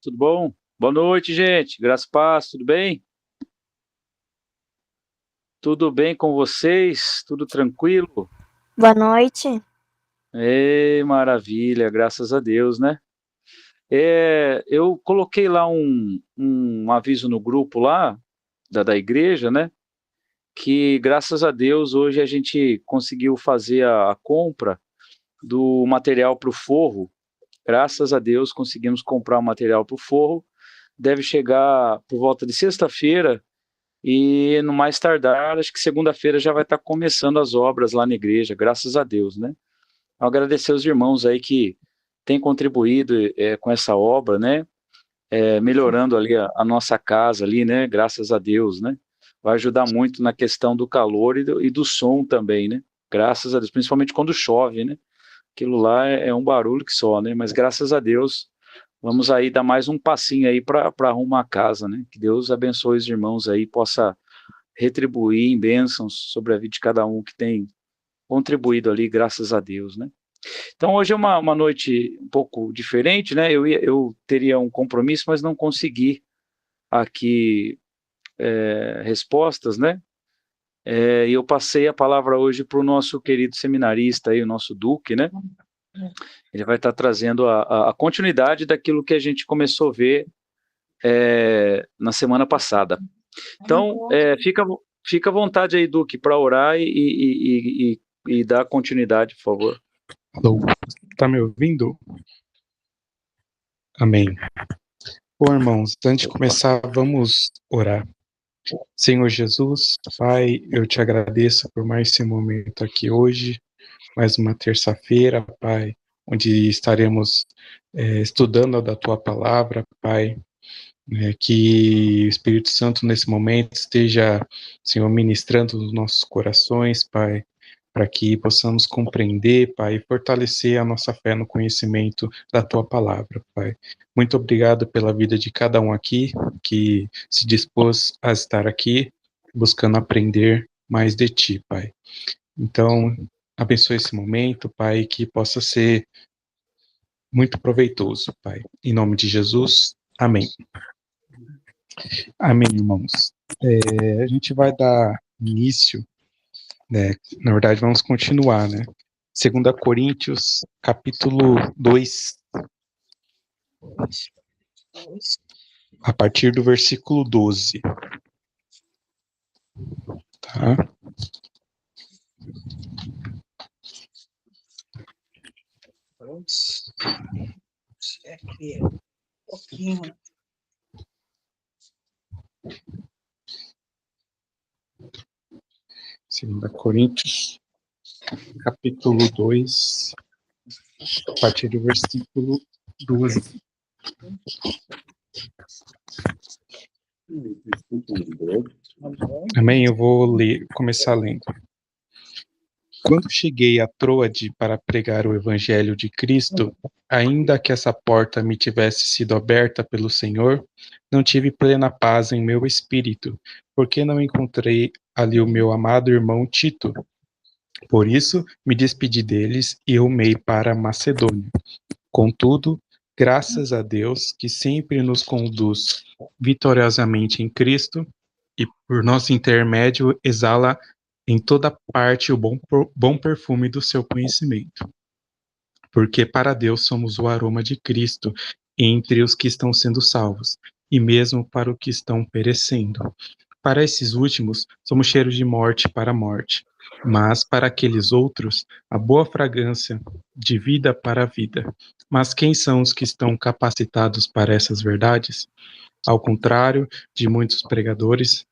Tudo bom? Boa noite, gente. Graça e paz, tudo bem? Tudo bem com vocês? Tudo tranquilo? Boa noite. Maravilha, graças a Deus, né? Eu coloquei lá um aviso no grupo lá da igreja, né? Que graças a Deus hoje a gente conseguiu fazer a compra do material para o forro. Graças a Deus conseguimos comprar o material para o forro. Deve chegar por volta de sexta-feira. e no mais tardar, acho que segunda-feira já vai estar começando as obras lá na igreja, graças a Deus, né? Agradecer os irmãos aí que têm contribuído com essa obra, né? Melhorando ali a nossa casa ali, né? Graças a Deus, né? Vai ajudar muito na questão do calor e do som também, né? Graças a Deus, principalmente quando chove, né? Aquilo lá é um barulho que só, né? Mas graças a Deus, vamos aí dar mais um passinho aí para arrumar a casa, né? Que Deus abençoe os irmãos aí, possa retribuir em bênçãos sobre a vida de cada um que tem contribuído ali, graças a Deus, né? Então hoje é uma noite um pouco diferente, né? Eu teria um compromisso, mas não consegui aqui respostas, né? E eu passei a palavra hoje para o nosso querido seminarista aí, o nosso Duque, né? Ele vai estar trazendo a continuidade daquilo que a gente começou a ver na semana passada. Então, fica à vontade aí, Duque, para orar e dar continuidade, por favor. Alô, tá me ouvindo? Amém. Bom, irmãos, antes de começar, vamos orar. Senhor Jesus, Pai, eu te agradeço por mais esse momento aqui hoje, mais uma terça-feira, Pai, onde estaremos estudando da Tua Palavra, Pai, que o Espírito Santo nesse momento esteja, Senhor, ministrando nos nossos corações, Pai, para que possamos compreender, Pai, e fortalecer a nossa fé no conhecimento da Tua Palavra, Pai. Muito obrigado pela vida de cada um aqui, que se dispôs a estar aqui, buscando aprender mais de Ti, Pai. Então, abençoe esse momento, Pai, que possa ser muito proveitoso, Pai. Em nome de Jesus, amém. Amém, irmãos. A gente vai dar início, né? Na verdade, vamos continuar, né? 2 Coríntios, capítulo 2, a partir do versículo 12. Tá? Segunda Coríntios, capítulo 2, a partir do versículo 12. Amém? Eu vou começar lendo. Quando cheguei a Troade para pregar o evangelho de Cristo, ainda que essa porta me tivesse sido aberta pelo Senhor, não tive plena paz em meu espírito, porque não encontrei ali o meu amado irmão Tito. Por isso, me despedi deles e rumei para Macedônia. Contudo, graças a Deus, que sempre nos conduz vitoriosamente em Cristo, e por nosso intermédio exala em toda parte o bom perfume do seu conhecimento. Porque para Deus somos o aroma de Cristo entre os que estão sendo salvos, e mesmo para os que estão perecendo. Para esses últimos, somos cheiros de morte para a morte, mas para aqueles outros, a boa fragrância de vida para a vida. Mas quem são os que estão capacitados para essas verdades? Ao contrário de muitos pregadores,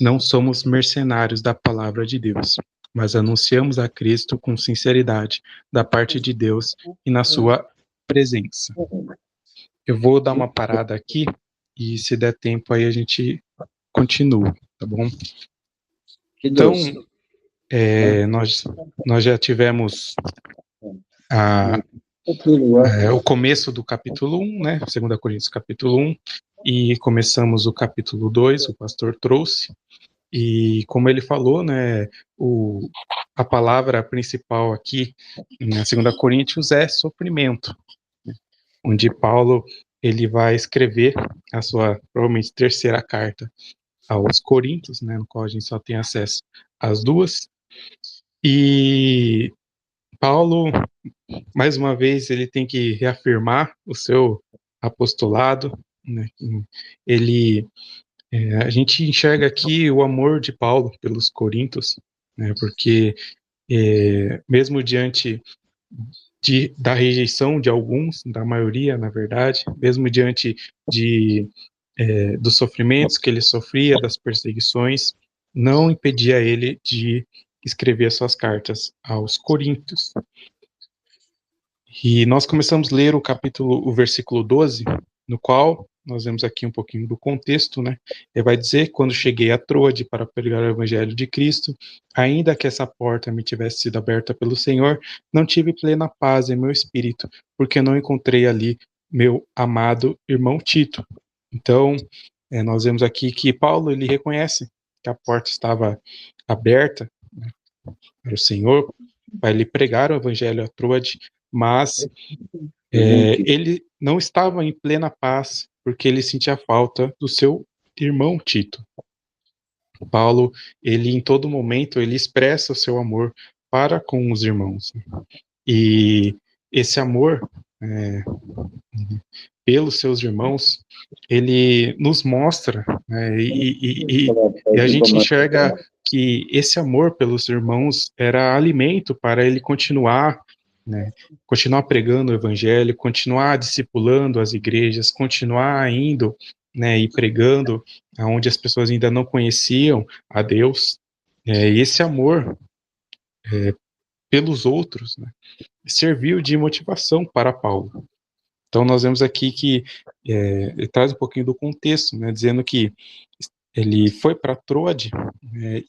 não somos mercenários da palavra de Deus, mas anunciamos a Cristo com sinceridade, da parte de Deus e na sua presença. Eu vou dar uma parada aqui e, se der tempo, aí a gente continua, tá bom? Então, nós já tivemos o começo do capítulo 1, né? 2 Coríntios capítulo 1, e começamos o capítulo 2, o pastor trouxe. E como ele falou, né, a palavra principal aqui na 2 Coríntios é sofrimento, onde Paulo ele vai escrever a sua provavelmente terceira carta aos Coríntios, né, no qual a gente só tem acesso às duas. E Paulo, mais uma vez, ele tem que reafirmar o seu apostolado, né? A gente enxerga aqui o amor de Paulo pelos coríntios, né, porque mesmo diante da rejeição de alguns, da maioria, na verdade, mesmo diante de dos sofrimentos que ele sofria, das perseguições, não impedia ele de escrever suas cartas aos Coríntios. E nós começamos a ler o versículo 12, no qual nós vemos aqui um pouquinho do contexto, né? Ele vai dizer: quando cheguei a Troade para pregar o evangelho de Cristo, ainda que essa porta me tivesse sido aberta pelo Senhor, não tive plena paz em meu espírito, porque não encontrei ali meu amado irmão Tito. Então, nós vemos aqui que Paulo, ele reconhece que a porta estava aberta, né, para o Senhor, para ele pregar o evangelho a Troade, mas ele não estava em plena paz, porque ele sentia falta do seu irmão Tito. Paulo, ele em todo momento, ele expressa o seu amor para com os irmãos. E esse amor pelos seus irmãos, ele nos mostra, né, e a gente enxerga que esse amor pelos irmãos era alimento para ele continuar, né, continuar pregando o evangelho, continuar discipulando as igrejas, continuar indo, né, e pregando aonde as pessoas ainda não conheciam a Deus. E esse amor pelos outros, né, serviu de motivação para Paulo. Então nós vemos aqui que ele traz um pouquinho do contexto, né, dizendo que ele foi para Troade, né,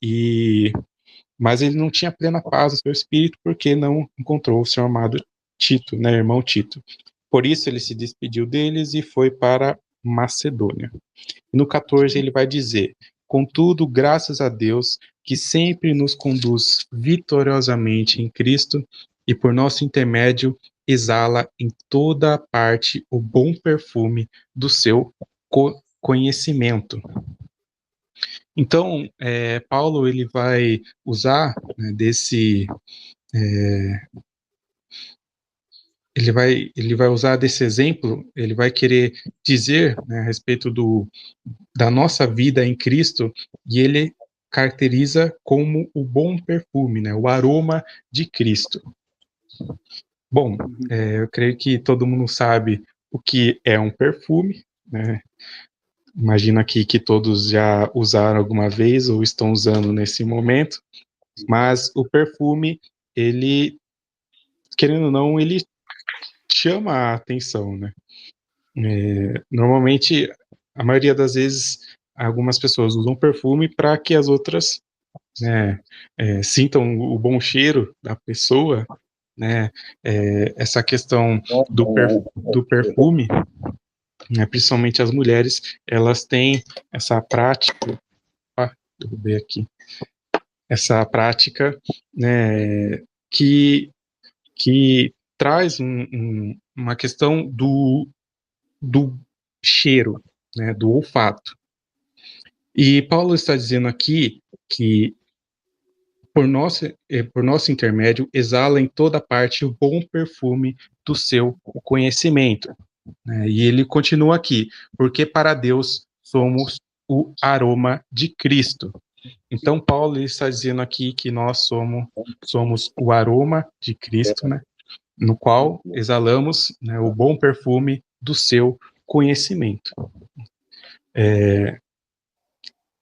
mas ele não tinha plena paz no seu espírito porque não encontrou o seu amado Tito, né, irmão Tito. Por isso ele se despediu deles e foi para Macedônia. E no 14 ele vai dizer: contudo, graças a Deus, que sempre nos conduz vitoriosamente em Cristo e por nosso intermédio exala em toda parte o bom perfume do seu conhecimento. Então, Paulo, ele vai usar, né, ele vai usar desse exemplo, ele vai querer dizer, né, a respeito da nossa vida em Cristo, e ele caracteriza como o bom perfume, né, o aroma de Cristo. Bom, eu creio que todo mundo sabe o que é um perfume, né? Imagino aqui que todos já usaram alguma vez ou estão usando nesse momento, mas o perfume, ele, querendo ou não, ele chama a atenção, né? Normalmente, a maioria das vezes, algumas pessoas usam perfume para que as outras, né, sintam o bom cheiro da pessoa, né? Essa questão do perfume, né, principalmente as mulheres, elas têm essa prática, derrubei aqui, essa prática, né, que traz uma questão do cheiro, né, do olfato. E Paulo está dizendo aqui que por nosso intermédio exala em toda parte o bom perfume do seu conhecimento. Né? E ele continua aqui: porque para Deus somos o aroma de Cristo. Então Paulo está dizendo aqui que nós somos o aroma de Cristo, né? No qual exalamos, né, o bom perfume do seu conhecimento.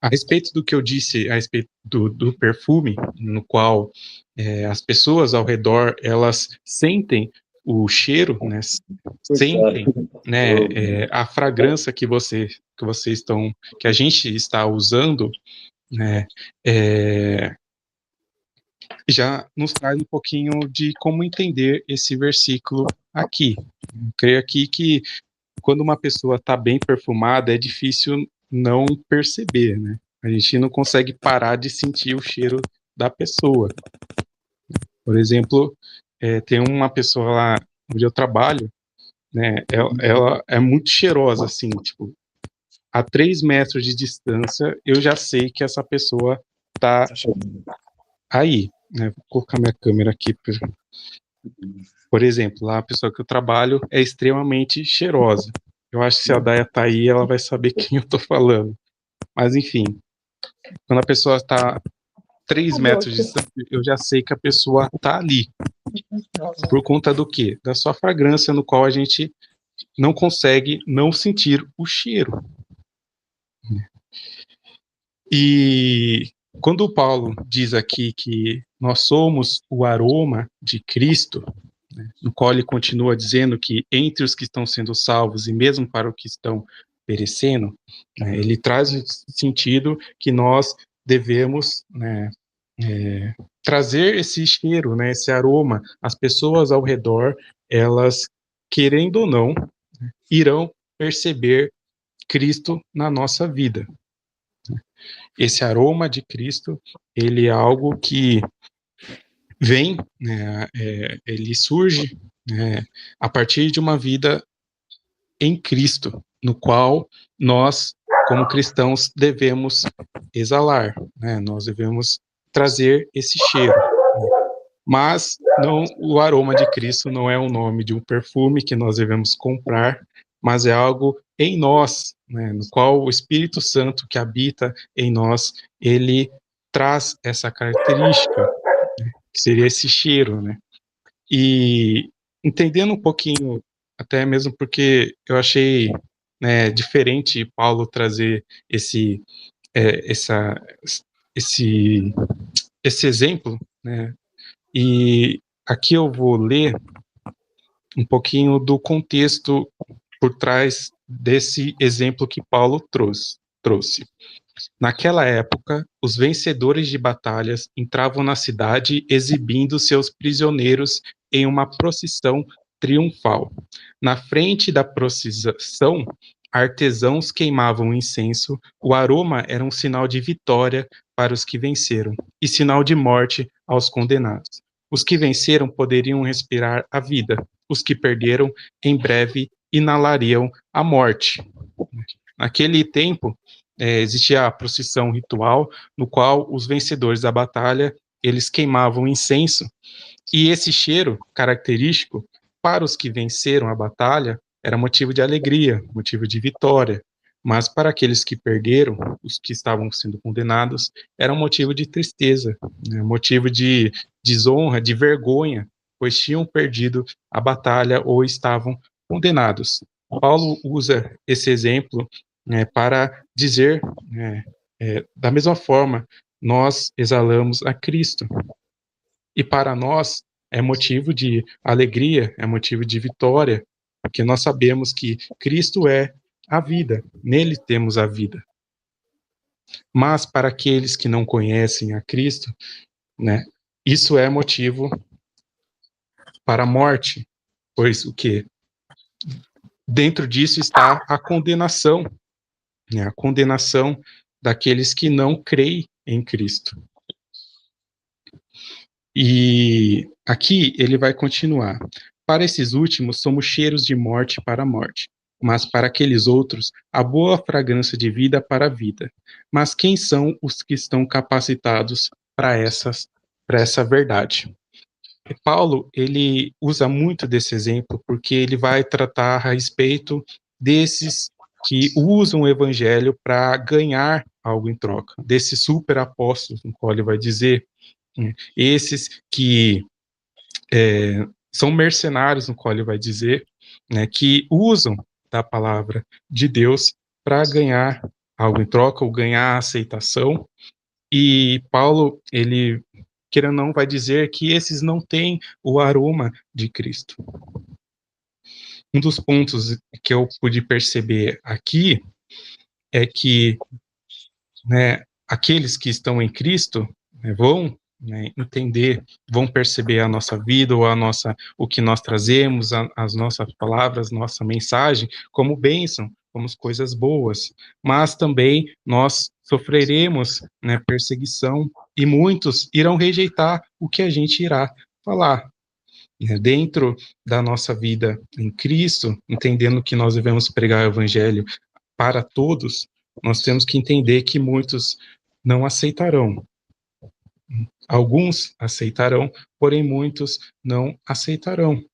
A respeito do que eu disse a respeito do perfume, no qual as pessoas ao redor, elas sentem o cheiro, né, sentem, né, a fragrância que a gente está usando, né, já nos traz um pouquinho de como entender esse versículo aqui. Eu creio aqui que quando uma pessoa está bem perfumada, é difícil não perceber, né? A gente não consegue parar de sentir o cheiro da pessoa. Por exemplo, tem uma pessoa lá onde eu trabalho, né? Ela é muito cheirosa, assim, tipo, a 3 metros de distância, eu já sei que essa pessoa tá aí, né? Vou colocar minha câmera aqui. Por exemplo, lá a pessoa que eu trabalho é extremamente cheirosa. Eu acho que se a Daya tá aí, ela vai saber quem eu tô falando. Mas, enfim, quando a pessoa está 3 metros de distância, eu já sei que a pessoa está ali. Por conta do quê? Da sua fragrância, no qual a gente não consegue não sentir o cheiro. E quando Paulo diz aqui que nós somos o aroma de Cristo, né, no qual ele continua dizendo que entre os que estão sendo salvos e mesmo para os que estão perecendo, né, ele traz o sentido que nós devemos, né, trazer esse cheiro, né, esse aroma. As pessoas ao redor, elas, querendo ou não, irão perceber Cristo na nossa vida. Esse aroma de Cristo, ele é algo que vem, né, ele surge, né, a partir de uma vida em Cristo, no qual nós, como cristãos, devemos exalar, né, nós devemos trazer esse cheiro. Mas não, o aroma de Cristo não é o nome de um perfume que nós devemos comprar, mas é algo em nós, né, no qual o Espírito Santo que habita em nós, ele traz essa característica, que seria esse cheiro, né? E entendendo um pouquinho, até mesmo porque eu achei, né, diferente Paulo trazer esse, é, essa, esse, esse exemplo, né? E aqui eu vou ler um pouquinho do contexto por trás desse exemplo que Paulo trouxe. Naquela época, os vencedores de batalhas entravam na cidade exibindo seus prisioneiros em uma procissão triunfal. Na frente da procissão, artesãos queimavam incenso, o aroma era um sinal de vitória para os que venceram e sinal de morte aos condenados. Os que venceram poderiam respirar a vida, os que perderam, em breve, inalariam a morte. Naquele tempo, existia a procissão ritual, no qual os vencedores da batalha, eles queimavam incenso, e esse cheiro característico, para os que venceram a batalha, era motivo de alegria, motivo de vitória, mas para aqueles que perderam, os que estavam sendo condenados, era um motivo de tristeza, né, motivo de desonra, de vergonha, pois tinham perdido a batalha ou estavam condenados. Paulo usa esse exemplo, né, para dizer, né, da mesma forma, nós exalamos a Cristo. E para nós é motivo de alegria, é motivo de vitória, porque nós sabemos que Cristo é a vida, nele temos a vida. Mas para aqueles que não conhecem a Cristo, né, isso é motivo para a morte, pois o que? Dentro disso está a condenação, né, a condenação daqueles que não creem em Cristo. E aqui ele vai continuar. Para esses últimos, somos cheiros de morte para a morte, mas para aqueles outros, a boa fragrância de vida para a vida. Mas quem são os que estão capacitados para essa verdade? E Paulo, ele usa muito desse exemplo porque ele vai tratar a respeito desses que usam o evangelho para ganhar algo em troca, desses super apóstolos, no qual ele vai dizer, esses que são mercenários, no qual ele vai dizer, né, que usam da palavra de Deus para ganhar algo em troca ou ganhar aceitação. E Paulo, ele, querendo ou não, vai dizer que esses não têm o aroma de Cristo. Um dos pontos que eu pude perceber aqui é que, né, aqueles que estão em Cristo, né, vão, né, entender, vão perceber a nossa vida, ou o que nós trazemos, as nossas palavras, nossa mensagem, como bênção, como coisas boas, mas também nós sofreremos, né, perseguição, e muitos irão rejeitar o que a gente irá falar. Dentro da nossa vida em Cristo, entendendo que nós devemos pregar o evangelho para todos, nós temos que entender que muitos não aceitarão. Alguns aceitarão, porém muitos não aceitarão.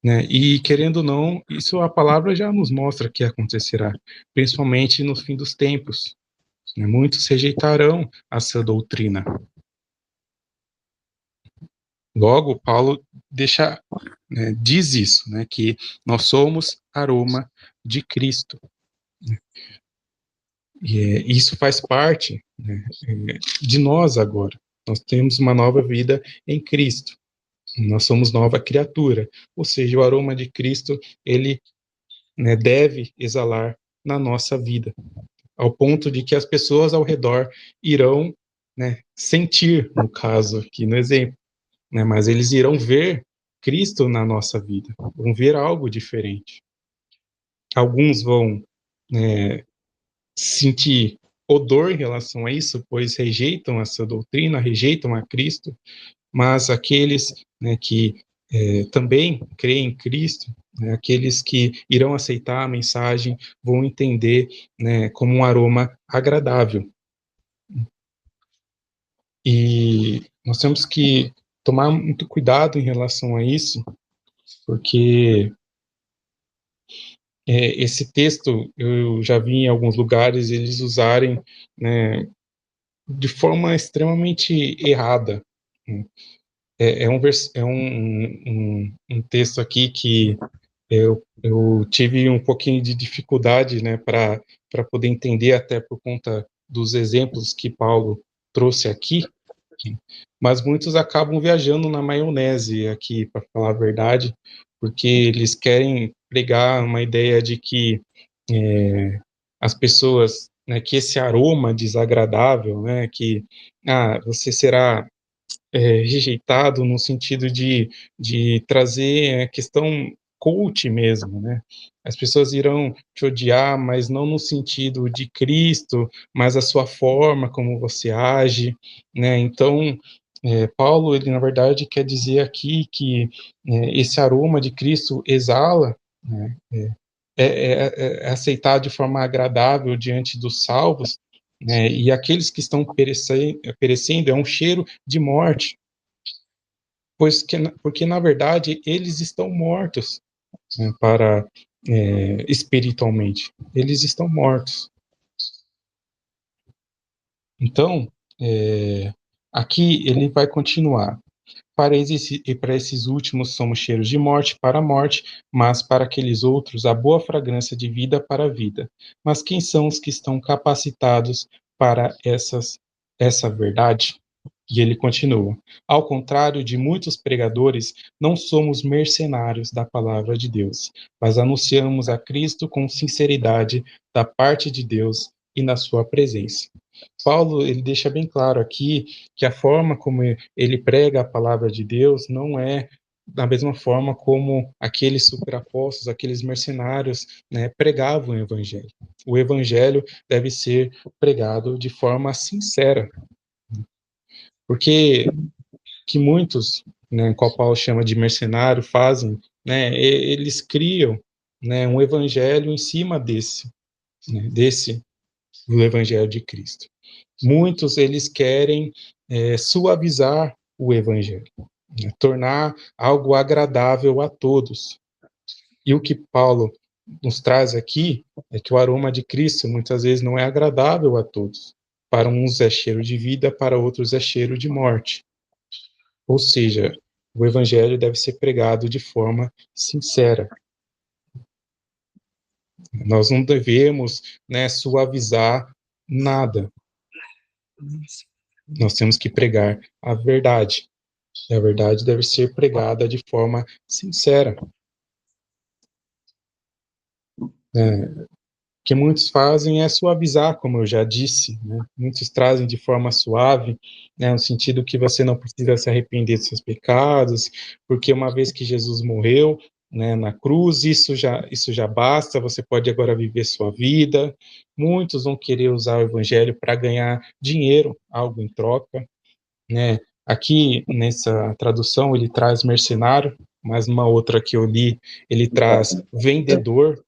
Né? E querendo ou não, isso a palavra já nos mostra que acontecerá, principalmente no fim dos tempos. Né? Muitos rejeitarão essa doutrina. Logo, Paulo deixa, né, diz isso, né, que nós somos aroma de Cristo. Isso faz parte, né, de nós agora. Nós temos uma nova vida em Cristo. Nós somos nova criatura. Ou seja, o aroma de Cristo, ele, né, deve exalar na nossa vida, ao ponto de que as pessoas ao redor irão, né, sentir, no caso aqui no exemplo, né, mas eles irão ver Cristo na nossa vida, vão ver algo diferente. Alguns vão, né, sentir odor em relação a isso, pois rejeitam essa doutrina, rejeitam a Cristo, mas aqueles, né, que também creem em Cristo, né, aqueles que irão aceitar a mensagem, vão entender, né, como um aroma agradável. E nós temos que tomar muito cuidado em relação a isso, porque esse texto eu já vi em alguns lugares eles usarem, né, de forma extremamente errada. Um texto aqui que eu tive um pouquinho de dificuldade, né, para poder entender, até por conta dos exemplos que Paulo trouxe aqui, mas muitos acabam viajando na maionese aqui, para falar a verdade, porque eles querem pregar uma ideia de que as pessoas, né, que esse aroma desagradável, né, que você será rejeitado no sentido de trazer a questão cult mesmo, né? As pessoas irão te odiar, mas não no sentido de Cristo, mas a sua forma como você age, né? Então, Paulo, ele na verdade quer dizer aqui que esse aroma de Cristo exala, né? É aceitar de forma agradável diante dos salvos, né? E aqueles que estão perecendo é um cheiro de morte, porque na verdade eles estão mortos, né, para espiritualmente, eles estão mortos. Então, aqui ele vai continuar. Para esses últimos somos cheiros de morte para a morte, mas para aqueles outros a boa fragrância de vida para a vida. Mas quem são os que estão capacitados para essa verdade? E ele continua: ao contrário de muitos pregadores, não somos mercenários da palavra de Deus, mas anunciamos a Cristo com sinceridade da parte de Deus e na sua presença. Paulo, ele deixa bem claro aqui que a forma como ele prega a palavra de Deus não é da mesma forma como aqueles superapóstolos, aqueles mercenários, né, pregavam o evangelho. O evangelho deve ser pregado de forma sincera, porque que muitos, né, qual Paulo chama de mercenário, fazem, né, eles criam, né, um evangelho em cima desse do evangelho de Cristo. Muitos eles querem suavizar o evangelho, né, tornar algo agradável a todos. E o que Paulo nos traz aqui é que o aroma de Cristo muitas vezes não é agradável a todos. Para uns é cheiro de vida, para outros é cheiro de morte. Ou seja, o evangelho deve ser pregado de forma sincera. Nós não devemos, né, suavizar nada. Nós temos que pregar a verdade. E a verdade deve ser pregada de forma sincera. O que muitos fazem é suavizar, como eu já disse, né? Muitos trazem de forma suave, né, no sentido que você não precisa se arrepender dos seus pecados, porque uma vez que Jesus morreu, né, na cruz, isso já basta, você pode agora viver sua vida. Muitos vão querer usar o evangelho para ganhar dinheiro, algo em troca, né? Aqui nessa tradução ele traz mercenário, mas numa outra que eu li ele traz vendedor,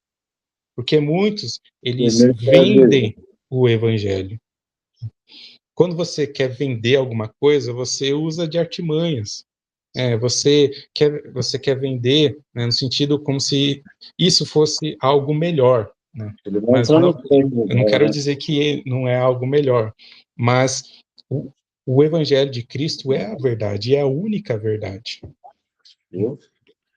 porque muitos eles vendem o evangelho. Quando você quer vender alguma coisa, você usa de artimanhas. Você quer vender, né, no sentido como se isso fosse algo melhor, né? Mas não, eu não quero dizer que não é algo melhor, mas o evangelho de Cristo é a verdade, é a única verdade.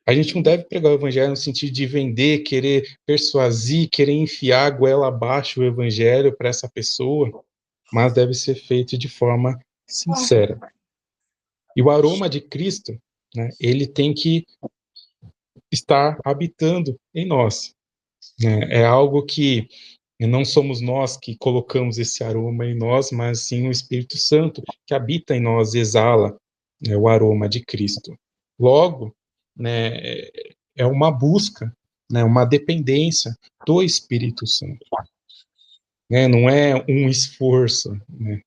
A gente não deve pregar o evangelho no sentido de vender, querer persuadir, querer enfiar a goela abaixo o evangelho para essa pessoa, mas deve ser feito de forma sincera. E o aroma de Cristo, né, ele tem que estar habitando em nós. Né? É algo que não somos nós que colocamos esse aroma em nós, mas sim o Espírito Santo que habita em nós, exala, né, o aroma de Cristo. Logo, né, é uma busca, né, uma dependência do Espírito Santo. Né? Não é um esforço, né,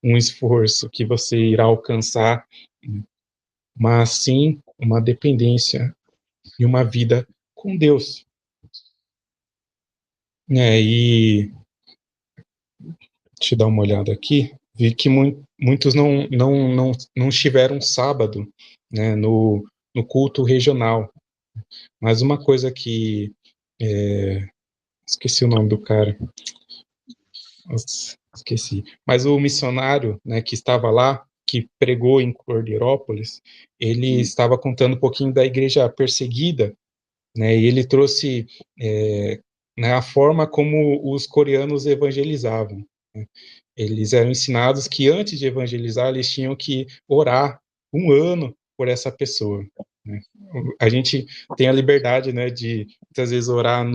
um esforço que você irá alcançar, né, mas sim uma dependência e uma vida com Deus. E deixa eu dar uma olhada aqui, vi que muitos não estiveram sábado, né, no culto regional. Mas uma coisa que esqueci o nome do cara, nossa, esqueci. Mas o missionário, né, que estava lá, que pregou em Cordeirópolis, ele estava contando um pouquinho da igreja perseguida, né, e ele trouxe né, a forma como os coreanos evangelizavam. Né? Eles eram ensinados que antes de evangelizar, eles tinham que orar um ano por essa pessoa. Né? A gente tem a liberdade, né, de muitas vezes orar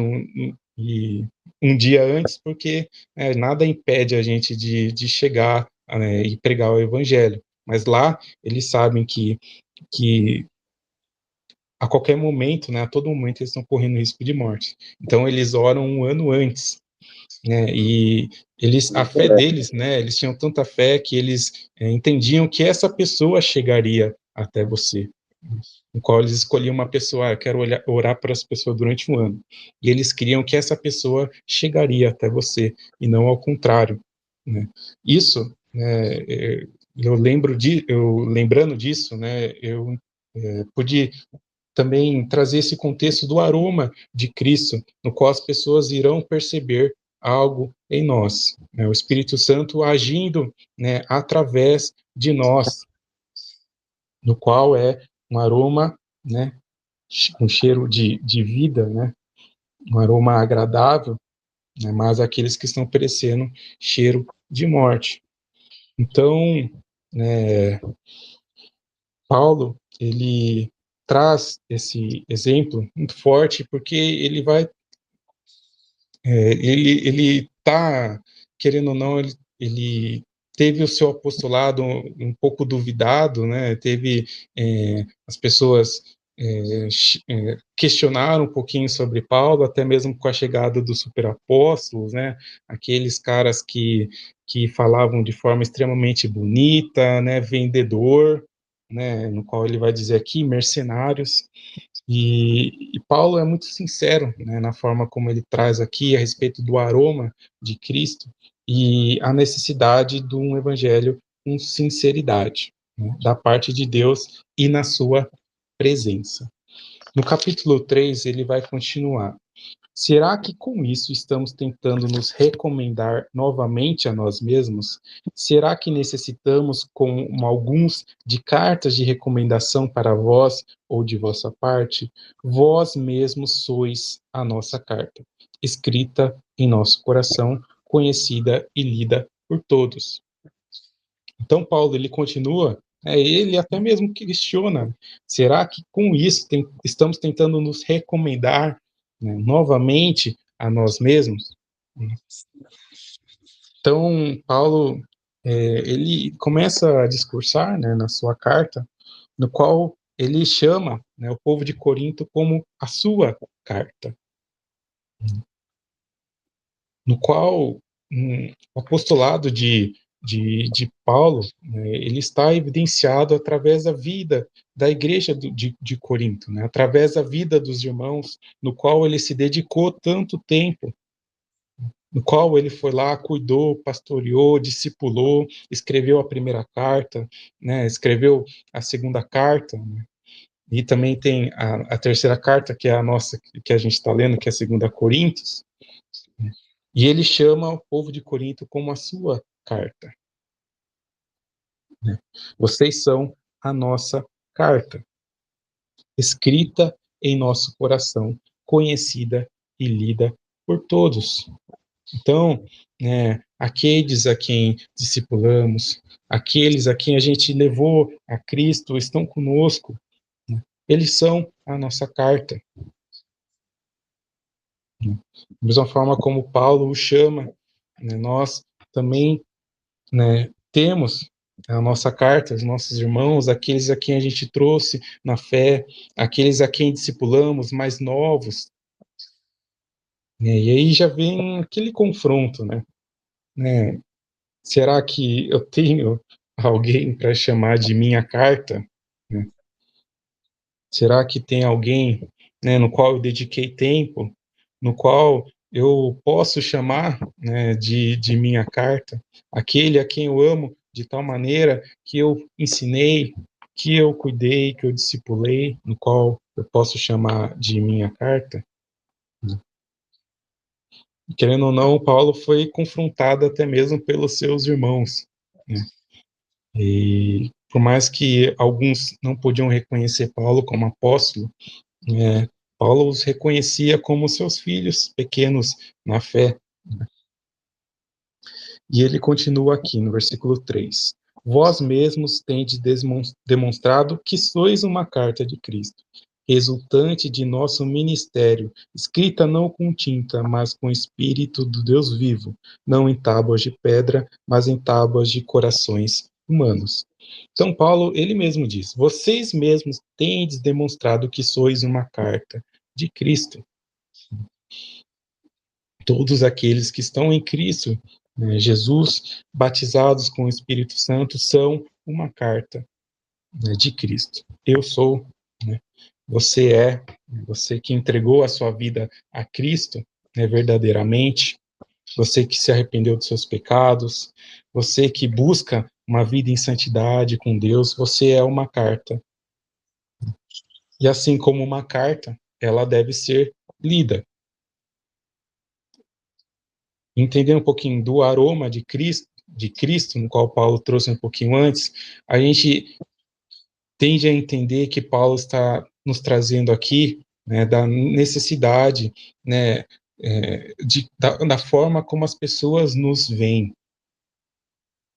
e um dia antes, porque nada impede a gente de chegar, né, e pregar o evangelho. Mas lá eles sabem que a qualquer momento, né, a todo momento eles estão correndo risco de morte. Então eles oram um ano antes, né, e a fé deles, né, eles tinham tanta fé que eles entendiam que essa pessoa chegaria até você, no qual eles escolhiam uma pessoa, eu quero orar para essa pessoa durante um ano, e eles queriam que essa pessoa chegaria até você, e não ao contrário, né. Isso, né, eu lembrando disso, né, eu pude também trazer esse contexto do aroma de Cristo, no qual as pessoas irão perceber algo em nós, né? O Espírito Santo agindo, né, através de nós, no qual é um aroma, né, um cheiro de vida, né, um aroma agradável, né, mas aqueles que estão perecendo, cheiro de morte. Então, né, Paulo, ele traz esse exemplo muito forte, porque ele vai, ele tá, querendo ou não, ele teve o seu apostolado um pouco duvidado, né? Teve as pessoas questionaram um pouquinho sobre Paulo, até mesmo com a chegada dos superapóstolos, né? Aqueles caras que falavam de forma extremamente bonita, né? Vendedor, né? No qual ele vai dizer aqui, mercenários. E Paulo é muito sincero, né, na forma como ele traz aqui a respeito do aroma de Cristo e a necessidade de um evangelho com sinceridade, né, da parte de Deus e na sua presença. No capítulo 3, ele vai continuar. Será que com isso estamos tentando nos recomendar novamente a nós mesmos? Será que necessitamos, como alguns, de cartas de recomendação para vós ou de vossa parte? Vós mesmos sois a nossa carta, escrita em nosso coração, conhecida e lida por todos. Então, Paulo, ele continua, ele até mesmo questiona, será que com isso estamos tentando nos recomendar, né, novamente a nós mesmos? Então, Paulo, ele começa a discursar, né, na sua carta, no qual ele chama, né, o povo de Corinto como a sua carta, no qual o apostolado de Paulo, né, ele está evidenciado através da vida da igreja de Corinto, né, através da vida dos irmãos, no qual ele se dedicou tanto tempo, no qual ele foi lá, cuidou, pastoreou, discipulou, escreveu a primeira carta, né, escreveu a segunda carta, né, e também tem a terceira carta, que é a nossa, que a gente está lendo, que é a segunda Coríntios, né, e ele chama o povo de Corinto como a sua carta. Né? Vocês são a nossa carta. escrita em nosso coração, conhecida e lida por todos. Então, aqueles a quem discipulamos, aqueles a quem a gente levou a Cristo, estão conosco, né? Eles são a nossa carta. Da mesma forma como Paulo o chama, né, nós também, né, temos a nossa carta, os nossos irmãos, aqueles a quem a gente trouxe na fé, aqueles a quem discipulamos, mais novos, né, e aí já vem aquele confronto, né? Será que eu tenho alguém para chamar de minha carta? Né? Será que tem alguém, né, no qual eu dediquei tempo, no qual eu posso chamar, né, de minha carta? Aquele a quem eu amo de tal maneira que eu ensinei, que eu cuidei, que eu discipulei, no qual eu posso chamar de minha carta? Querendo ou não, Paulo foi confrontado até mesmo pelos seus irmãos, né? E por mais que alguns não podiam reconhecer Paulo como apóstolo, Paulo os reconhecia como seus filhos pequenos na fé. E ele continua aqui no versículo 3. Vós mesmos tendes demonstrado que sois uma carta de Cristo, resultante de nosso ministério, escrita não com tinta, mas com o Espírito do Deus vivo, não em tábuas de pedra, mas em tábuas de corações humanos. Então, Paulo, ele mesmo diz: vocês mesmos tendes demonstrado que sois uma carta de Cristo. Todos aqueles que estão em Cristo, né, Jesus, batizados com o Espírito Santo, são uma carta, né, de Cristo. Eu sou, né, você é, você que entregou a sua vida a Cristo, né, verdadeiramente, você que se arrependeu dos seus pecados, você que busca uma vida em santidade com Deus, você é uma carta. E assim como uma carta, ela deve ser lida. Entender um pouquinho do aroma de Cristo, no qual Paulo trouxe um pouquinho antes, a gente tende a entender que Paulo está nos trazendo aqui, né, da necessidade, né, da forma como as pessoas nos veem.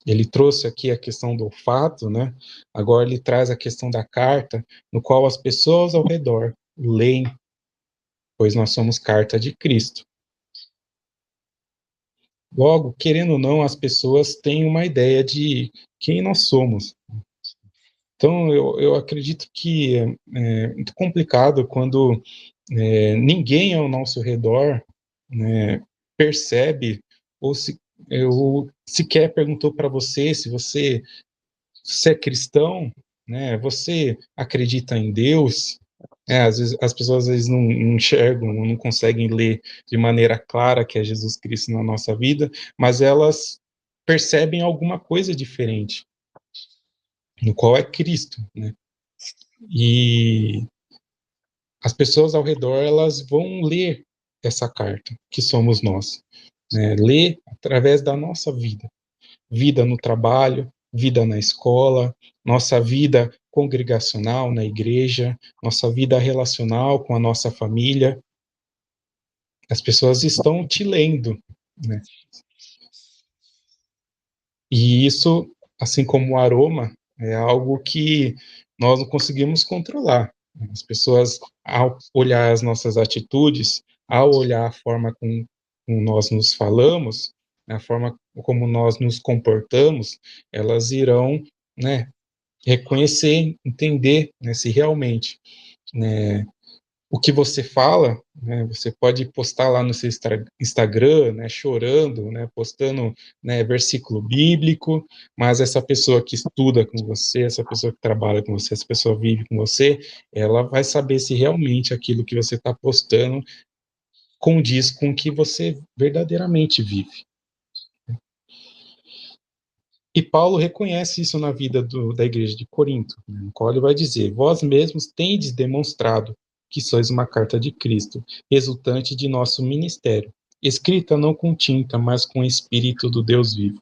Ele trouxe aqui a questão do olfato, né? Agora ele traz a questão da carta, no qual as pessoas ao redor leem, pois nós somos carta de Cristo. Logo, querendo ou não, as pessoas têm uma ideia de quem nós somos. Então, eu acredito que é muito complicado quando ninguém ao nosso redor, né, percebe ou sequer perguntou para você se você é cristão, né? Você acredita em Deus? Às vezes, as pessoas às vezes não enxergam, não conseguem ler de maneira clara que é Jesus Cristo na nossa vida, mas elas percebem alguma coisa diferente, no qual é Cristo, né? E as pessoas ao redor, elas vão ler essa carta, que somos nós, né? Ler através da nossa vida. Vida no trabalho, vida na escola, nossa vida congregacional na igreja, nossa vida relacional com a nossa família. As pessoas estão te lendo, né? E isso, assim como o aroma, é algo que nós não conseguimos controlar. As pessoas, ao olhar as nossas atitudes, ao olhar a forma como nós nos falamos, a forma como nós nos comportamos, elas irão, né, reconhecer, entender, né, se realmente, né, o que você fala, né, você pode postar lá no seu Instagram, né, chorando, né, postando, né, versículo bíblico, mas essa pessoa que estuda com você, essa pessoa que trabalha com você, essa pessoa vive com você, ela vai saber se realmente aquilo que você está postando condiz com o que você verdadeiramente vive. E Paulo reconhece isso na vida da igreja de Corinto, né, no qual ele vai dizer: vós mesmos tendes demonstrado que sois uma carta de Cristo, resultante de nosso ministério, escrita não com tinta, mas com o Espírito do Deus vivo,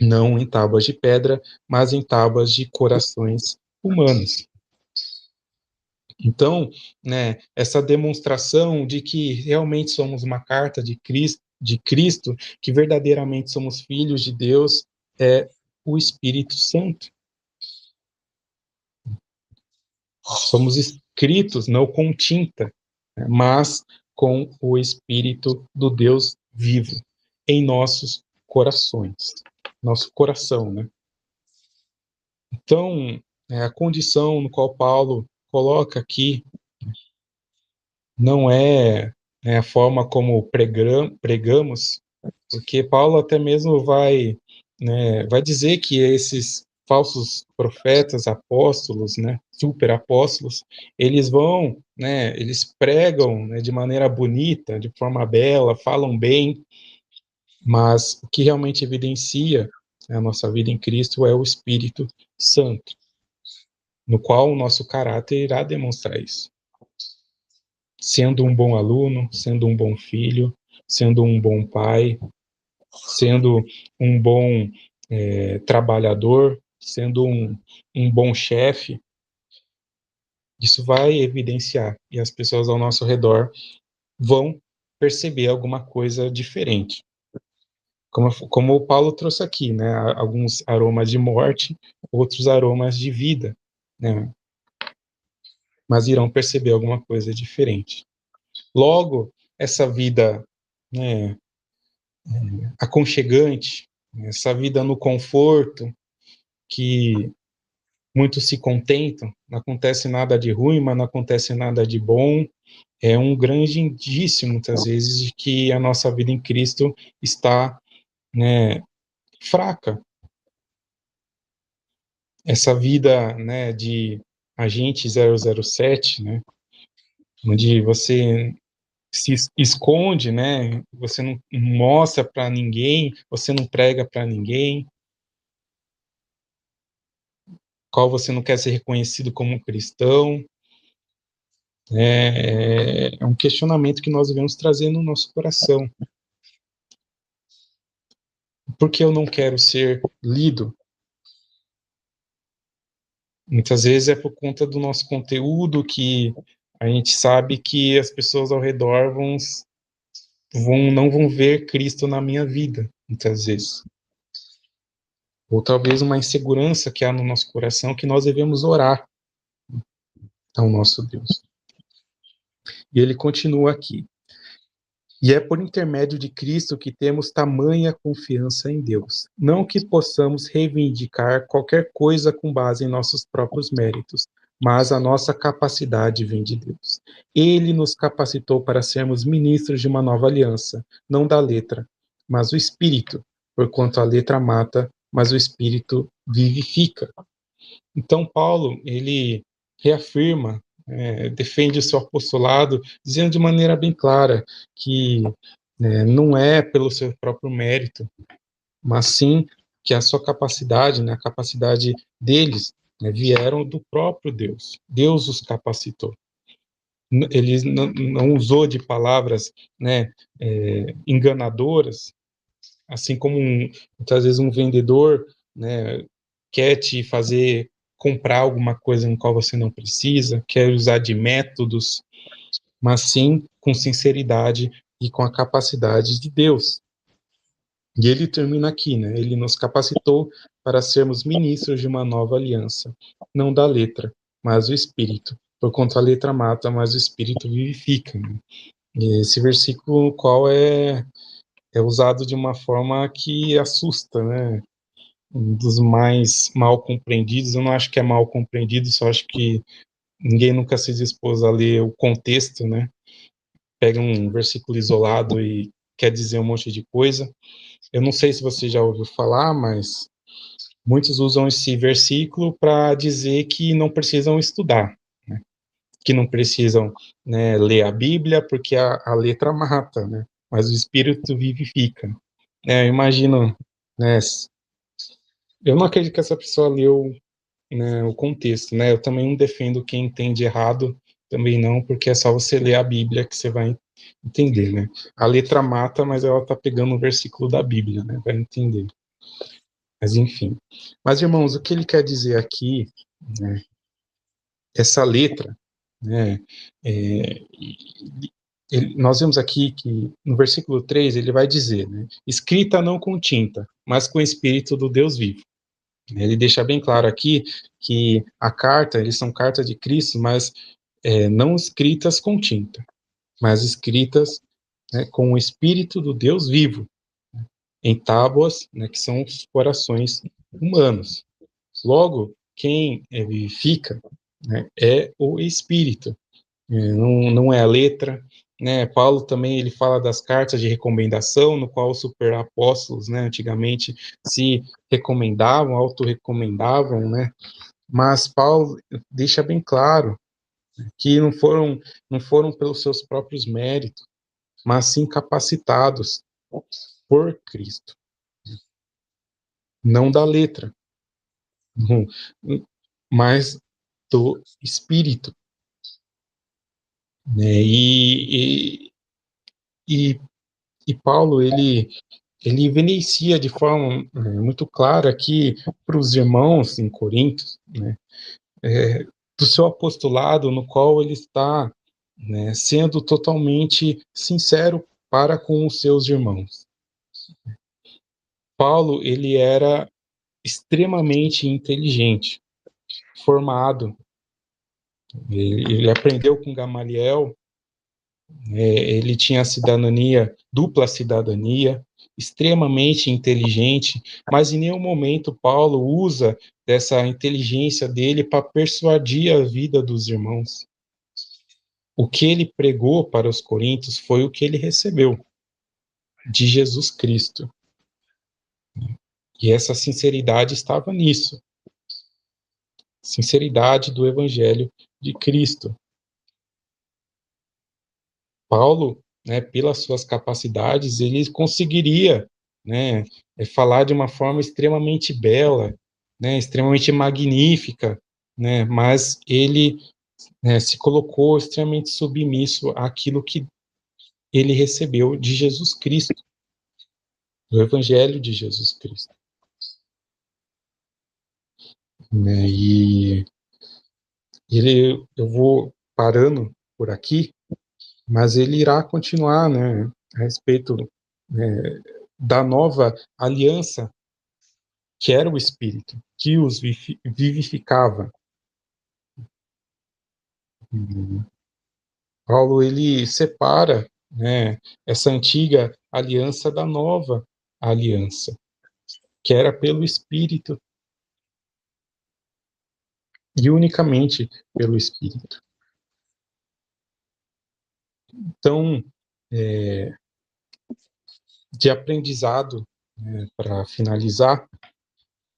não em tábuas de pedra, mas em tábuas de corações humanos. Então, né, essa demonstração de que realmente somos uma carta de Cristo, que verdadeiramente somos filhos de Deus, é o Espírito Santo. Somos escritos não com tinta, né, mas com o Espírito do Deus vivo em nossos corações, nosso coração, né? Então, a condição no qual Paulo coloca aqui não é, a forma como pregamos, porque Paulo até mesmo vai, né, vai dizer que esses falsos profetas, apóstolos, né, super apóstolos, eles vão, né, eles pregam, né, de maneira bonita, de forma bela, falam bem, mas o que realmente evidencia a nossa vida em Cristo é o Espírito Santo, no qual o nosso caráter irá demonstrar isso. Sendo um bom aluno, sendo um bom filho, sendo um bom pai, sendo um bom trabalhador, sendo um bom chefe, isso vai evidenciar e as pessoas ao nosso redor vão perceber alguma coisa diferente. Como o Paulo trouxe aqui, né? Alguns aromas de morte, outros aromas de vida, né? Mas irão perceber alguma coisa diferente. Logo, essa vida, né, aconchegante, essa vida no conforto, que muitos se contentam, não acontece nada de ruim, mas não acontece nada de bom, é um grande indício, muitas vezes, de que a nossa vida em Cristo está, né, fraca. Essa vida, né, de agente 007, né, onde você se esconde, né, você não mostra para ninguém, você não prega para ninguém, qual você não quer ser reconhecido como um cristão. É um questionamento que nós devemos trazer no nosso coração. Por que eu não quero ser lido? Muitas vezes é por conta do nosso conteúdo, que a gente sabe que as pessoas ao redor não vão ver Cristo na minha vida, muitas vezes. Ou talvez uma insegurança que há no nosso coração, que nós devemos orar ao nosso Deus. E ele continua aqui. E é por intermédio de Cristo que temos tamanha confiança em Deus. Não que possamos reivindicar qualquer coisa com base em nossos próprios méritos, mas a nossa capacidade vem de Deus. Ele nos capacitou para sermos ministros de uma nova aliança, não da letra, mas do Espírito, porquanto a letra mata, mas o Espírito vivifica. Então, Paulo, ele reafirma, defende o seu apostolado, dizendo de maneira bem clara que não é pelo seu próprio mérito, mas sim que a sua capacidade, né, a capacidade deles, né, vieram do próprio Deus. Deus os capacitou. Ele não usou de palavras, né, enganadoras, assim como muitas vezes um vendedor, né, quer te fazer comprar alguma coisa em qual você não precisa, quer usar de métodos, mas sim com sinceridade e com a capacidade de Deus. E ele termina aqui, né? Ele nos capacitou para sermos ministros de uma nova aliança, não da letra, mas do Espírito. Porquanto a letra mata, mas o Espírito vivifica. Né? E esse versículo, qual é usado de uma forma que assusta, né? Um dos mais mal compreendidos. Eu não acho que é mal compreendido, só acho que ninguém nunca se dispôs a ler o contexto, né? Pega um versículo isolado e quer dizer um monte de coisa. Eu não sei se você já ouviu falar, mas muitos usam esse versículo para dizer que não precisam estudar, né? Que não precisam, né, ler a Bíblia, porque a letra mata, né? Mas o Espírito vivifica. Eu imagino, né? Eu não acredito que essa pessoa leu, né, o contexto, né? Eu também não defendo quem entende errado, também não, porque é só você ler a Bíblia que você vai entender, né? A letra mata, mas ela tá pegando um versículo da Bíblia, né? Vai entender. Mas enfim. Mas irmãos, o que ele quer dizer aqui, né? Essa letra, né? Nós vemos aqui que no versículo 3 ele vai dizer, né, escrita não com tinta, mas com o Espírito do Deus vivo. Ele deixa bem claro aqui que a carta, eles são cartas de Cristo, mas não escritas com tinta, mas escritas, né, com o Espírito do Deus vivo, em tábuas, né, que são os corações humanos. Logo, quem vivifica, né, é o Espírito, não é a letra, né? Paulo também ele fala das cartas de recomendação, no qual os superapóstolos, né, antigamente se recomendavam, autorrecomendavam, né? Mas Paulo deixa bem claro que não foram pelos seus próprios méritos, mas sim capacitados por Cristo, não da letra, mas do Espírito, né? E, e Paulo ele evidencia de forma muito clara aqui para os irmãos em Corinto, né, do seu apostolado, no qual ele está, né, sendo totalmente sincero para com os seus irmãos. Paulo ele era extremamente inteligente, formado, ele aprendeu com Gamaliel, ele tinha cidadania, dupla cidadania, extremamente inteligente, mas em nenhum momento Paulo usa dessa inteligência dele para persuadir a vida dos irmãos. O que ele pregou para os coríntios foi o que ele recebeu de Jesus Cristo. E essa sinceridade estava nisso. Sinceridade do evangelho de Cristo. Paulo, né, pelas suas capacidades, ele conseguiria, né, falar de uma forma extremamente bela, né, extremamente magnífica, né, mas ele, né, se colocou extremamente submisso àquilo que ele recebeu de Jesus Cristo, do Evangelho de Jesus Cristo. Né, e eu vou parando por aqui, mas ele irá continuar, né, a respeito, né, da nova aliança, que era o Espírito, que os vivificava. Paulo ele separa, né, essa antiga aliança da nova aliança, que era pelo Espírito e unicamente pelo Espírito. Então, de aprendizado, né, para finalizar,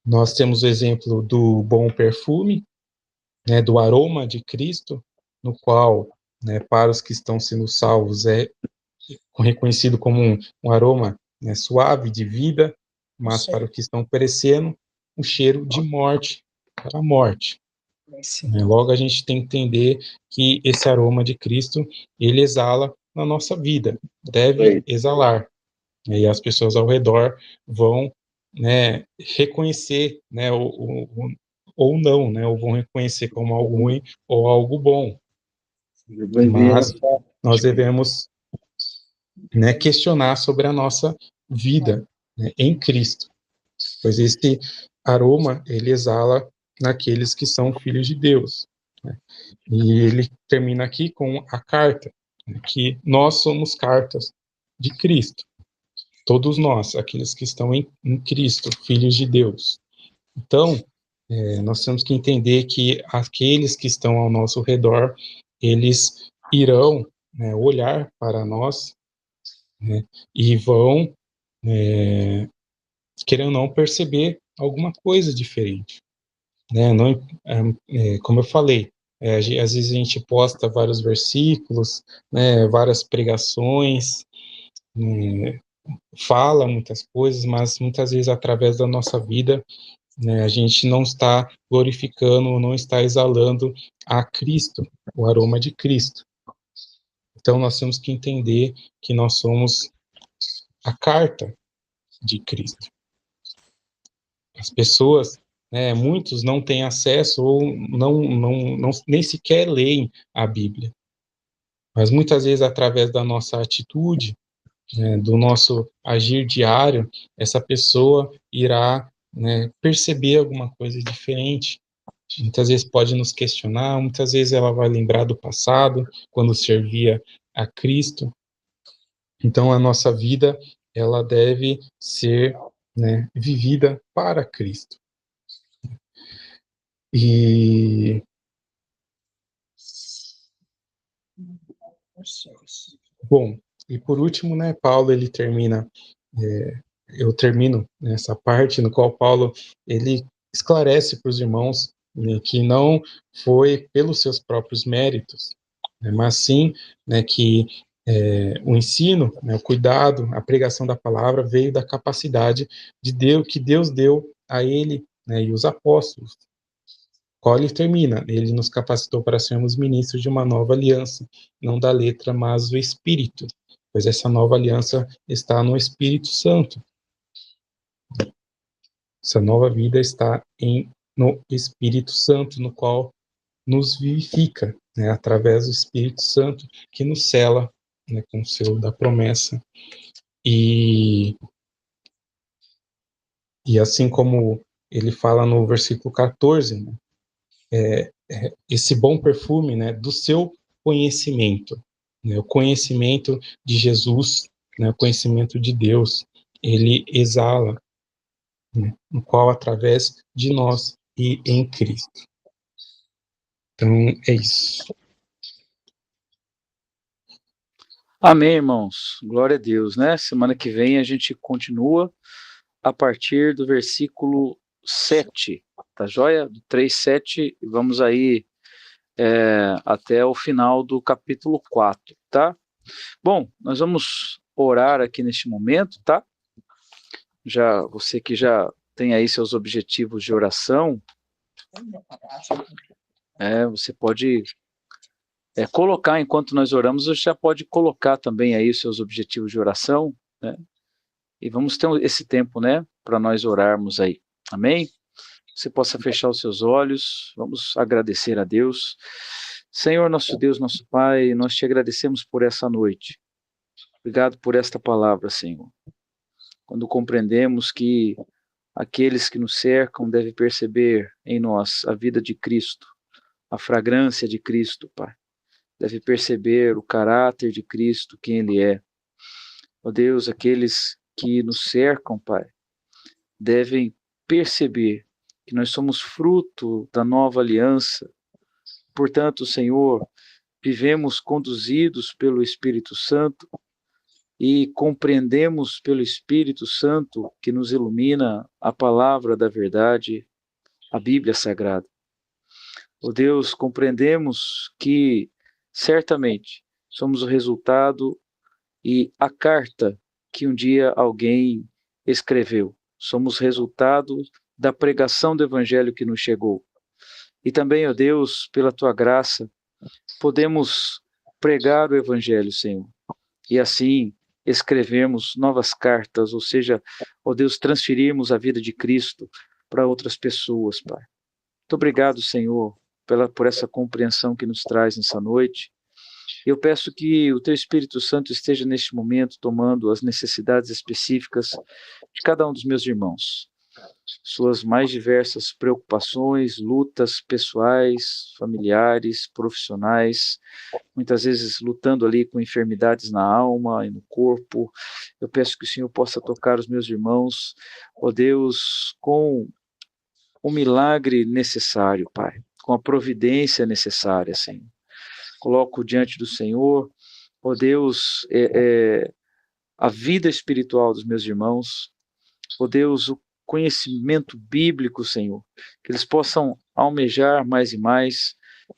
nós temos o exemplo do bom perfume, né, do aroma de Cristo, no qual, né, para os que estão sendo salvos, é reconhecido como um aroma, né, suave de vida, mas para os que estão perecendo, um cheiro de morte, para a morte. Logo, a gente tem que entender que esse aroma de Cristo, ele exala na nossa vida, deve exalar. E as pessoas ao redor vão, né, reconhecer, né, ou não, né, ou vão reconhecer como algo ruim ou algo bom. Mas nós devemos, né, questionar sobre a nossa vida, né, em Cristo, pois esse aroma ele exala naqueles que são filhos de Deus, né? E ele termina aqui com a carta, né, que nós somos cartas de Cristo. Todos nós, aqueles que estão em Cristo, filhos de Deus. Então, nós temos que entender que aqueles que estão ao nosso redor, eles irão, né, olhar para nós, né, e vão, querendo ou não, perceber alguma coisa diferente. Né? Não, como eu falei, às vezes a gente posta vários versículos, né, várias pregações, fala muitas coisas, mas muitas vezes através da nossa vida, né, a gente não está glorificando, não está exalando a Cristo, o aroma de Cristo. Então nós temos que entender que nós somos a carta de Cristo. As pessoas, né? Muitos não têm acesso ou nem sequer leem a Bíblia. Mas muitas vezes, através da nossa atitude, né, do nosso agir diário, essa pessoa irá, né, perceber alguma coisa diferente. Muitas vezes pode nos questionar, muitas vezes ela vai lembrar do passado, quando servia a Cristo. Então, a nossa vida, ela deve ser, né, vivida para Cristo. E, bom, e por último, né, Paulo, ele termina, eu termino nessa parte no qual Paulo, ele esclarece para os irmãos, né, que não foi pelos seus próprios méritos, né, mas sim, né, que o ensino, né, o cuidado, a pregação da palavra veio da capacidade de Deus, que Deus deu a ele, né, e os apóstolos. Qual ele termina? Ele nos capacitou para sermos ministros de uma nova aliança, não da letra, mas do Espírito, pois essa nova aliança está no Espírito Santo. Essa nova vida está no Espírito Santo, no qual nos vivifica, né, através do Espírito Santo, que nos cela, né, com o selo da promessa. E assim como ele fala no versículo 14, né, esse bom perfume, né, do seu conhecimento, né, o conhecimento de Jesus, né, o conhecimento de Deus, ele exala, né, no qual através de nós e em Cristo. Então é isso. Amém, irmãos. Glória a Deus, né? Semana que vem a gente continua a partir do versículo 7, tá joia? Do 3:7, e vamos aí até o final do capítulo 4, tá? Bom, nós vamos orar aqui neste momento, tá? Já, você que já tem aí seus objetivos de oração, você pode colocar, enquanto nós oramos, você já pode colocar também aí os seus objetivos de oração, né? E vamos ter esse tempo, né, para nós orarmos aí, amém? Você possa fechar os seus olhos, vamos agradecer a Deus. Senhor, nosso Deus, nosso Pai, nós te agradecemos por essa noite. Obrigado por esta palavra, Senhor. Quando compreendemos que aqueles que nos cercam devem perceber em nós a vida de Cristo, a fragrância de Cristo, Pai. Deve perceber o caráter de Cristo, quem Ele é. Ó Deus, aqueles que nos cercam, Pai, devem perceber que nós somos fruto da nova aliança. Portanto, Senhor, vivemos conduzidos pelo Espírito Santo e compreendemos pelo Espírito Santo que nos ilumina a palavra da verdade, a Bíblia Sagrada. Ó Deus, compreendemos que certamente somos o resultado e a carta que um dia alguém escreveu. Somos resultado da pregação do Evangelho que nos chegou. E também, ó Deus, pela Tua graça, podemos pregar o Evangelho, Senhor. E assim escrevermos novas cartas, ou seja, ó Deus, transferirmos a vida de Cristo para outras pessoas, Pai. Muito obrigado, Senhor, por essa compreensão que nos traz nessa noite. Eu peço que o Teu Espírito Santo esteja neste momento tomando as necessidades específicas de cada um dos meus irmãos, suas mais diversas preocupações, lutas pessoais, familiares, profissionais, muitas vezes lutando ali com enfermidades na alma e no corpo. Eu peço que o Senhor possa tocar os meus irmãos, ó Deus, com o milagre necessário, Pai, com a providência necessária, Senhor. Coloco diante do Senhor, ó Deus, a vida espiritual dos meus irmãos, ó Deus, o conhecimento bíblico, Senhor, que eles possam almejar mais e mais,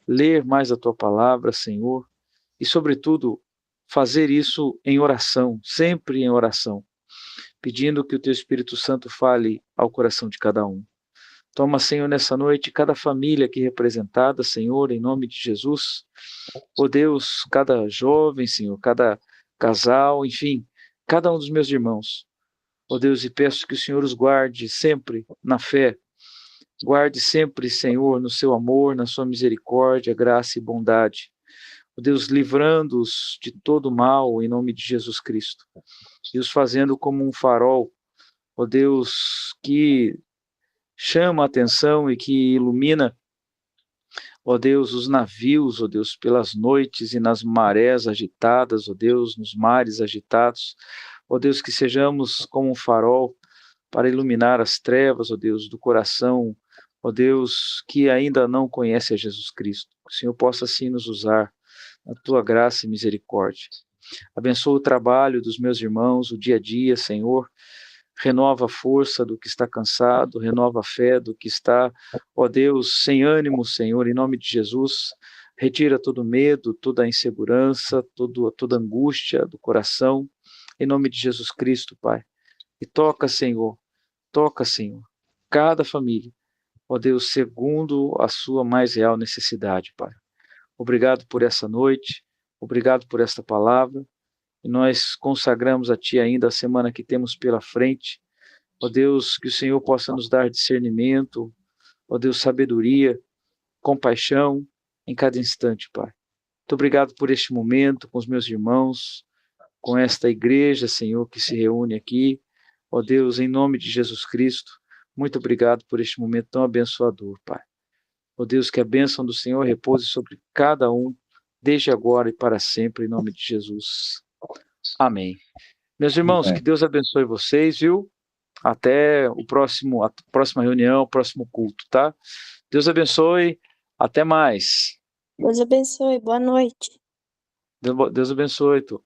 ler mais a Tua palavra, Senhor, e, sobretudo, fazer isso em oração, sempre em oração, pedindo que o Teu Espírito Santo fale ao coração de cada um. Toma, Senhor, nessa noite, cada família aqui representada, Senhor, em nome de Jesus. Ó Deus, cada jovem, Senhor, cada casal, enfim, cada um dos meus irmãos. Ó Deus, e peço que o Senhor os guarde sempre na fé, Guarde sempre, Senhor, no seu amor, na sua misericórdia, graça e bondade. Ó Deus, livrando-os de todo mal, em nome de Jesus Cristo. E os fazendo como um farol, ó Deus, que chama a atenção e que ilumina, ó Deus, os navios, ó Deus, pelas noites e nas marés agitadas, ó Deus, nos mares agitados. Ó Deus, que sejamos como um farol para iluminar as trevas, ó Deus, do coração, ó Deus, que ainda não conhece a Jesus Cristo. Que o Senhor possa assim nos usar, na tua graça e misericórdia. Abençoa o trabalho dos meus irmãos, o dia a dia, Senhor. Renova a força do que está cansado, renova a fé do que está, ó Deus, sem ânimo, Senhor, em nome de Jesus. Retira todo medo, toda insegurança, toda angústia do coração, em nome de Jesus Cristo, Pai. E toca, Senhor, cada família, ó Deus, segundo a sua mais real necessidade, Pai. Obrigado por essa noite, obrigado por esta palavra, e nós consagramos a Ti ainda a semana que temos pela frente. Ó Deus, que o Senhor possa nos dar discernimento, ó Deus, sabedoria, compaixão em cada instante, Pai. Muito obrigado por este momento com os meus irmãos, com esta igreja, Senhor, que se reúne aqui. Ó Deus, em nome de Jesus Cristo, muito obrigado por este momento tão abençoador, Pai. Ó Deus, que a bênção do Senhor repouse sobre cada um, desde agora e para sempre, em nome de Jesus. Amém. Meus irmãos, que Deus abençoe vocês, viu? Até a próxima reunião, o próximo culto, tá? Deus abençoe, até mais. Deus abençoe, boa noite. Deus abençoe, tu.